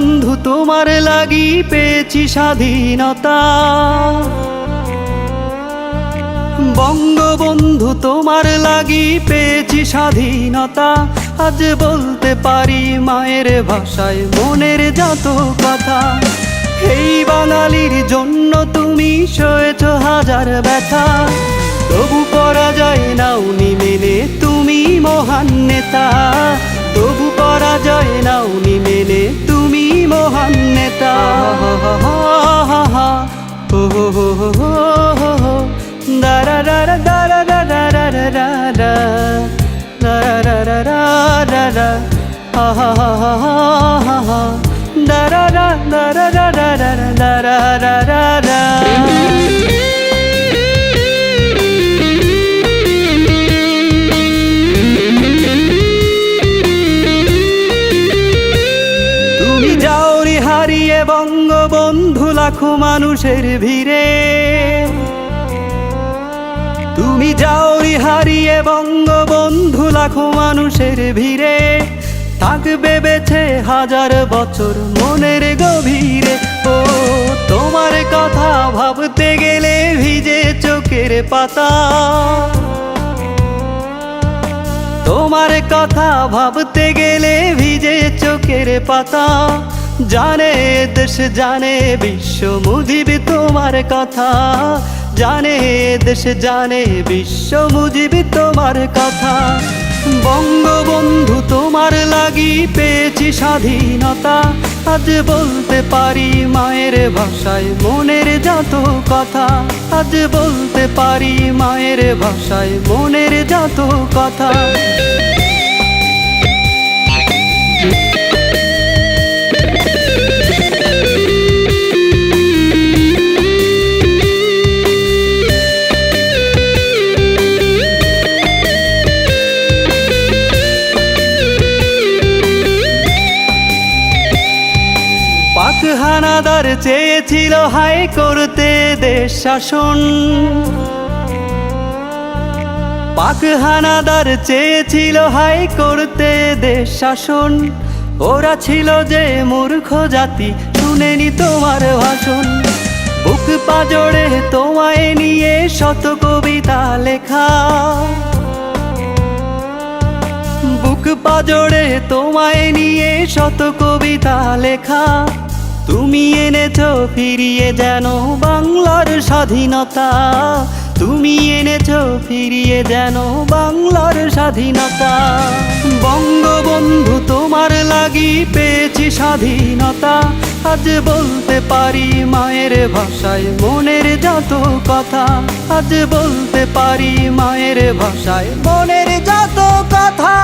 বন্ধু তোমার লাগি পেয়েছি স্বাধীনতা। বঙ্গবন্ধু তোমার লাগি পেয়েছি স্বাধীনতা। আজ বলতে পারি মায়ের ভাষায় মনের যত কথা। এই বাঙালির জন্য তুমি সয়েছ হাজার ব্যথা, তবু পরাজয় নাওনি মেনে তুমি মহান নেতা। তবু পরাজয় নাওনি মেনে তুমি মহান নেতা। দারা দারা দারা দারা দারা দারা দারা দারা দারা আহা হা হা হা দারা দারা দারা দারা দারা দারা। তুমি যাওনি হারিয়ে বঙ্গবন্ধু লাখো মানুষের ভিড়ে। তুমি যাওনি হারিয়ে বঙ্গবন্ধু লাখো মানুষের ভিড়ে। থাকবে বেঁচে হাজার বছর মনের গভীরে। ও তোমার কথা ভাবতে গেলে ভিজে চোখের পাতা। তোমার কথা ভাবতে গেলে ভিজে চোখের পাতা। জানে দেশ জানে বিশ্ব মুজিব তোমার কথা। জানে দেশ জানে বিশ্ব মুজিব তোমার কথা। বঙ্গবন্ধু তোমার লাগি পেয়েছি স্বাধীনতা। আজ বলতে পারি মায়ের ভাষায় মনের যত কথা। আজ বলতে পারি মায়ের ভাষায় মনের যত কথা। পাক হানাদার চেয়েছিল হাই করতে দেশ শাসন। পাক হানাদার চেয়েছিল হাই করতে দেশ শাসন। ওরা ছিল যে মূর্খ জাতি, শুনেনি তোমার ভাষণ। বুক পাজড়ে তোমায় নিয়ে শত কবিতা লেখা। বুক পাজড়ে তোমায় নিয়ে শত কবিতা লেখা। তুমি এনেছো ফিরিয়ে যেন বাংলার স্বাধীনতা। তুমি এনেছো ফিরিয়ে যেন বাংলার স্বাধীনতা। বঙ্গবন্ধু তোমার লাগি পেয়েছি স্বাধীনতা। আজ বলতে পারি মায়ের ভাষায় মনের যত কথা। আজ বলতে পারি মায়ের ভাষায় মনের যত কথা।